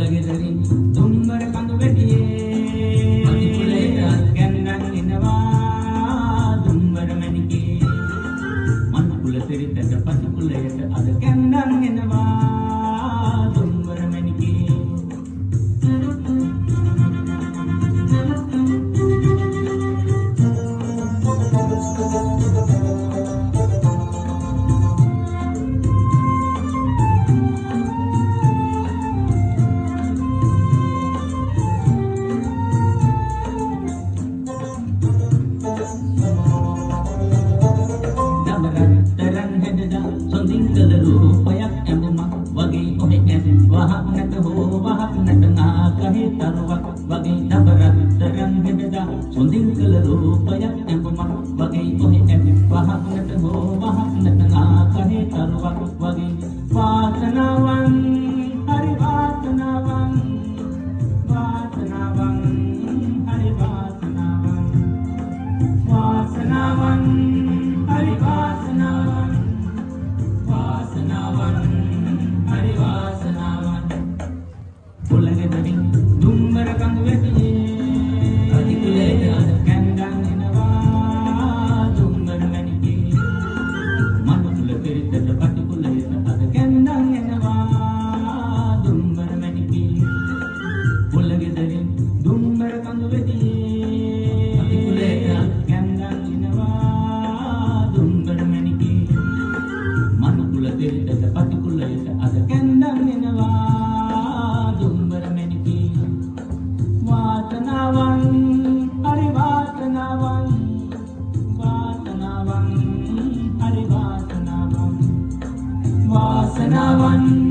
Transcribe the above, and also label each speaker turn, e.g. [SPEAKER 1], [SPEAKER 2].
[SPEAKER 1] කුලගෙදරින් දුම්බර කඳු වැටියේ මනුකුලයට කැන්දන් එනවා දුම්බර මැණිකේ මනුකුල සිරිතට පතිකුලයට අද කැන්දන් එනවා දුම්බර මැණිකේ සොඳින්කල රූපයක් ඇඹුමක් වගේ ඔහේ ඇති වහක්නට හෝ වහක්නට ආකහේ තරුවක් වගේ වාසනාවන් හරි වාසනාවන් වාසනාවන් හරි වාසනාවන් වාසනාවන් හරි වාසනාවන් වාසනාවන් හරි වාසනාවන් කුලගෙදරින් දුම්බර කඳු වැටියේ Vasanavan